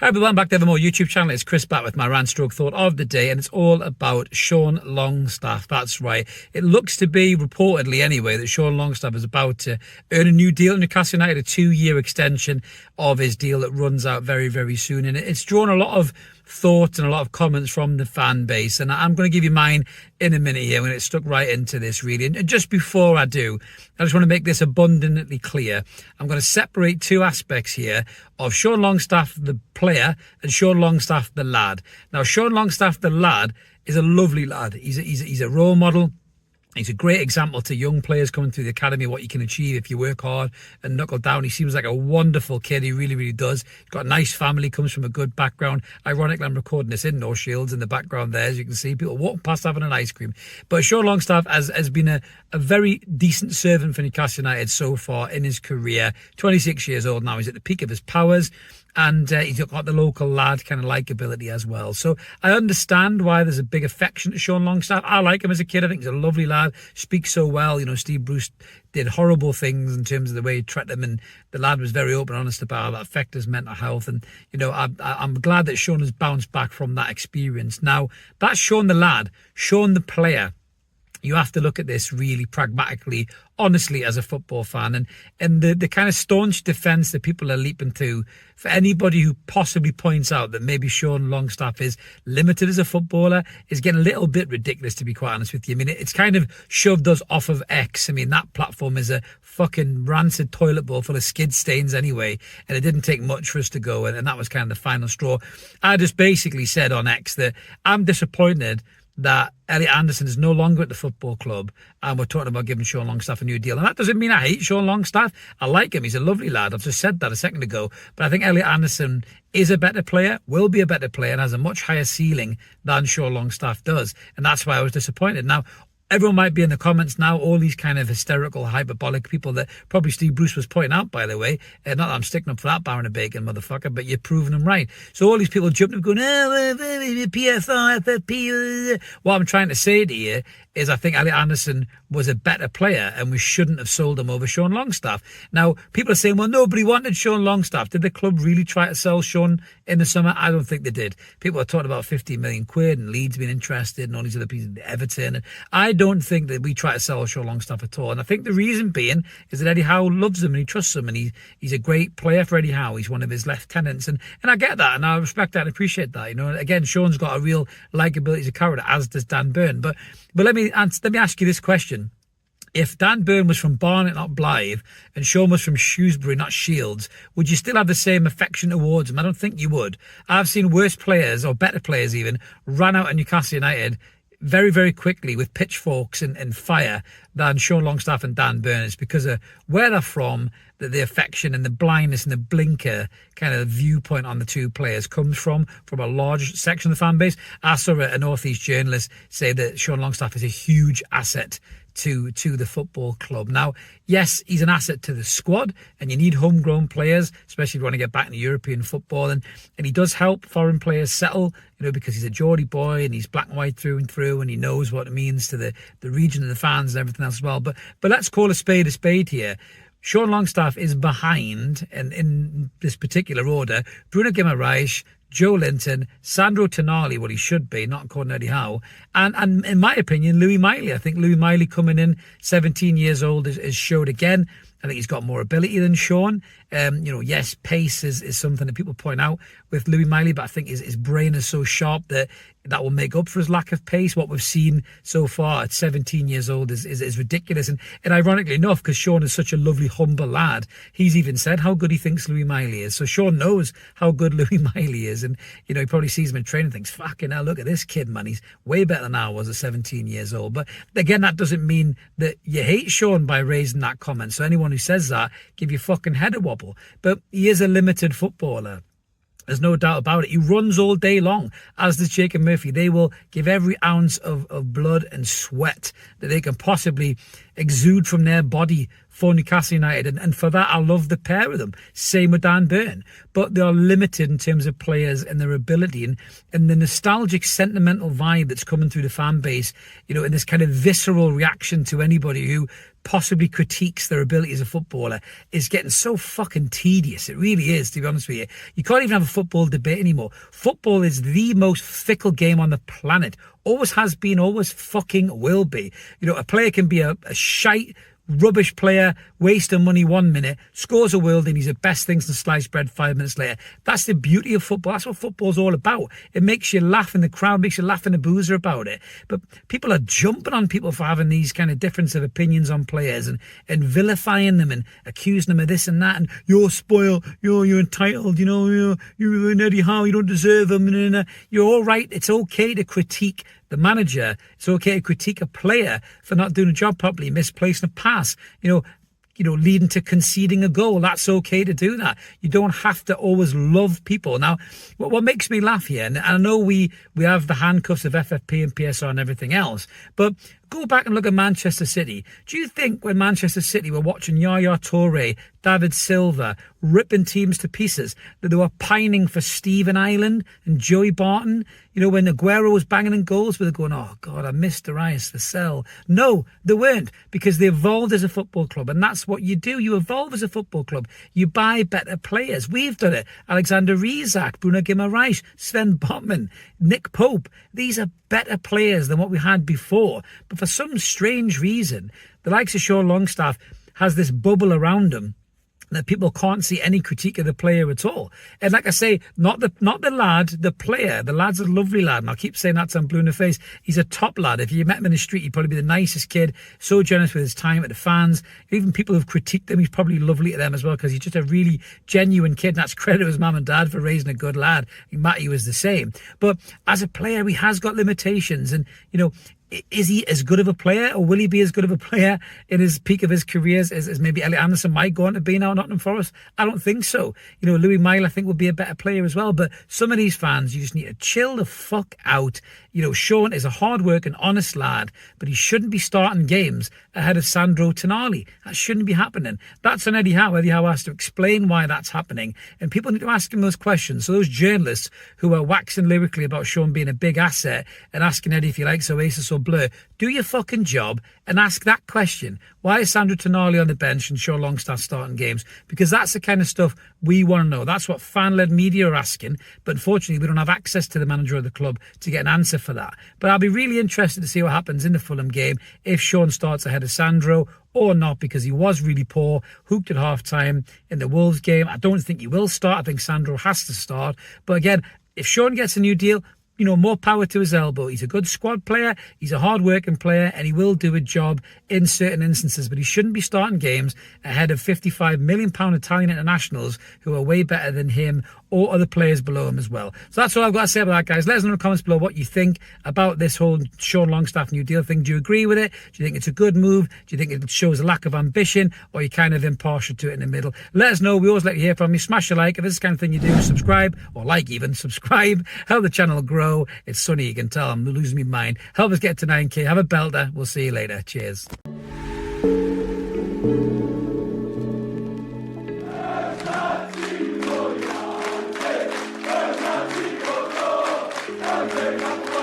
Right, welcome back to Evermore YouTube channel. It's Chris back with my rant stroke thought of the day, and it's all about Sean Longstaff. That's right. It looks to be, reportedly anyway, that Sean Longstaff is about to earn a new deal in Newcastle United, a 2-year extension of his deal that runs out very, very soon. And it's drawn a lot of thoughts and a lot of comments from the fan base, and I'm going to give you mine in a minute here when it's stuck right into this, really. And just before I do, I just want to make this abundantly clear. I'm going to separate two aspects here of Sean Longstaff the player and Sean Longstaff the lad. Now, Sean Longstaff the lad is a lovely lad. He's a role model. He's a great example to young players coming through the academy, what you can achieve if you work hard and knuckle down. He seems like a wonderful kid. He really, really does. He's got a nice family, comes from a good background. Ironically, I'm recording this in North Shields in the background there, as you can see. People walking past having an ice cream. But Sean Longstaff has been a very decent servant for Newcastle United so far in his career. 26 years old now. He's at the peak of his powers. And he's got the local lad kind of likability as well. So I understand why there's a big affection to Sean Longstaff. I like him as a kid. I think he's a lovely lad. Speaks so well. You know, Steve Bruce did horrible things in terms of the way he treated him, and the lad was very open and honest about how that affected his mental health. And, you know, I'm glad that Sean has bounced back from that experience. Now, that's Sean the lad. Sean the player. You have to look at this really pragmatically, honestly, as a football fan. And the kind of staunch defence that people are leaping to for anybody who possibly points out that maybe Sean Longstaff is limited as a footballer is getting a little bit ridiculous, to be quite honest with you. I mean, it's kind of shoved us off of X. I mean, that platform is a fucking rancid toilet bowl full of skid stains anyway, and it didn't take much for us to go, and that was kind of the final straw. I just basically said on X that I'm disappointed that Elliot Anderson is no longer at the football club, and we're talking about giving Sean Longstaff a new deal. And that doesn't mean I hate Sean Longstaff. I like him. He's a lovely lad. I've just said that a second ago. But I think Elliot Anderson is a better player, will be a better player, and has a much higher ceiling than Sean Longstaff does. And that's why I was disappointed. Now, everyone might be in the comments now, all these kind of hysterical, hyperbolic people that probably Steve Bruce was pointing out, by the way. Not that I'm sticking up for that Baron of Bacon, motherfucker, but you're proving them right. So all these people jumping up going, PFR, FFP. What I'm trying to say to you is I think Elliot Anderson was a better player and we shouldn't have sold him over Sean Longstaff. Now, people are saying, well, nobody wanted Sean Longstaff. Did the club really try to sell Sean in the summer? I don't think they did. People are talking about 15 million quid and Leeds being interested and all these other pieces, Everton. And I don't think that we try to sell Sean Longstaff at all. And I think the reason being is that Eddie Howe loves him and he trusts him, and he's a great player for Eddie Howe. He's one of his lieutenants. And I get that and I respect that and appreciate that. You know, again, Sean's got a real likability as a character, as does Dan Burn. But let me ask you this question. If Dan Burn was from Barnet, not Blythe, and Sean was from Shrewsbury, not Shields, would you still have the same affection towards him? I don't think you would. I've seen worse players, or better players even, run out of Newcastle United very, very quickly with pitchforks and fire than Sean Longstaff and Dan Burn. It's because of where they're from, that the affection and the blindness and the blinker kind of viewpoint on the two players comes from a large section of the fan base. I saw a North East journalist say that Sean Longstaff is a huge asset to the football club. Now, yes, he's an asset to the squad, and you need homegrown players, especially if you want to get back into European football. And he does help foreign players settle, you know, because he's a Geordie boy and he's black and white through and through, and he knows what it means to the region and the fans and everything else as well. But let's call a spade here. Sean Longstaff is behind, and in this particular order, Bruno Guimaraes, Joe Linton, Sandro Tonali, what he should be, not according to Eddie Howe, and in my opinion, Louis Miley. I think Louis Miley coming in, 17 years old, is showed again. I think he's got more ability than Sean. You know, yes, pace is something that people point out with Louis Miley, but I think his brain is so sharp that will make up for his lack of pace. What we've seen so far at 17 years old is ridiculous. And ironically enough, because Sean is such a lovely, humble lad, he's even said how good he thinks Louis Miley is. So Sean knows how good Louis Miley is. And, you know, he probably sees him in training and thinks, fucking hell, look at this kid, man. He's way better than I was at 17 years old. But again, that doesn't mean that you hate Sean by raising that comment. So anyone who says that, give your fucking head a wobble. But he is a limited footballer. There's no doubt about it. He runs all day long, as does Jacob Murphy. They will give every ounce of blood and sweat that they can possibly exude from their body for Newcastle United. And for that, I love the pair of them. Same with Dan Burn. But they are limited in terms of players and their ability. And the nostalgic, sentimental vibe that's coming through the fan base, you know, and this kind of visceral reaction to anybody who possibly critiques their ability as a footballer is getting so fucking tedious. It really is, to be honest with you. You can't even have a football debate anymore. Football is the most fickle game on the planet. Always has been, always fucking will be. You know, a player can be a shite, rubbish player, wasting money 1 minute, scores a world and he's the best things in sliced bread 5 minutes later. That's the beauty of football. That's what football's all about. It makes you laugh in the crowd, makes you laugh in the boozer about it. But people are jumping on people for having these kind of difference of opinions on players and vilifying them and accusing them of this and that. And you're spoiled, you're entitled, you know, you're an Eddie Howe, you don't deserve them. You're all right. It's okay to critique the manager. It's okay to critique a player for not doing a job properly, misplacing a pass, you know, leading to conceding a goal. That's okay to do that. You don't have to always love people. Now, what makes me laugh here, and I know we have the handcuffs of FFP and PSR and everything else, but go back and look at Manchester City. Do you think when Manchester City were watching Yaya Toure, David Silva, ripping teams to pieces, that they were pining for Stephen Ireland and Joey Barton? You know, when Aguero was banging in goals, were they going, oh God, I missed Darius Vassell? No, they weren't, because they evolved as a football club, and that's what you do. You evolve as a football club. You buy better players. We've done it. Alexander Isak, Bruno Guimaraes, Sven Botman, Nick Pope. These are better players than what we had before. But for some strange reason, the likes of Sean Longstaff has this bubble around him that people can't see any critique of the player at all. And like I say, not the lad, the player. The lad's a lovely lad, and I'll keep saying that till I'm blue in the face. He's a top lad. If you met him in the street, he'd probably be the nicest kid, so generous with his time at the fans. Even people who've critiqued him, he's probably lovely to them as well, because he's just a really genuine kid, and that's credit to his mum and dad for raising a good lad. Matty was the same. But as a player, he has got limitations, and, you know, is he as good of a player, or will he be as good of a player in his peak of his career as maybe Elliot Anderson might go on to be now at Nottingham Forest? I don't think so. You know, Louis Mile, I think, would be a better player as well. But some of these fans, you just need to chill the fuck out. You know, Sean is a hard-working, honest lad, but he shouldn't be starting games ahead of Sandro Tonali. That shouldn't be happening. That's on Eddie Howe. Eddie Howe has to explain why that's happening, and people need to ask him those questions. So those journalists who are waxing lyrically about Sean being a big asset and asking Eddie if he likes Oasis or Blur, do your fucking job and ask that question. Why is Sandro Tonali on the bench and Sean Longstaff starting games? Because that's the kind of stuff we want to know. That's what fan-led media are asking. But unfortunately, we don't have access to the manager of the club to get an answer for that. But I'll be really interested to see what happens in the Fulham game if Sean starts ahead of Sandro or not, because he was really poor, hooked at half-time in the Wolves game. I don't think he will start. I think Sandro has to start. But again, if Sean gets a new deal, you know, more power to his elbow. He's a good squad player, he's a hard-working player, and he will do a job in certain instances, but he shouldn't be starting games ahead of £55 million Italian internationals who are way better than him or other players below him as well. So that's all I've got to say about that, guys. Let us know in the comments below what you think about this whole Sean Longstaff new deal thing. Do you agree with it? Do you think it's a good move? Do you think it shows a lack of ambition, or are you kind of impartial to it in the middle? Let us know. We always like to hear from you. Smash a like. If this is the kind of thing you do, subscribe, or like even, subscribe. Help the channel grow. It's sunny, you can tell I'm losing my mind. Help us get to 9k. Have a belter. We'll see you later. Cheers. Take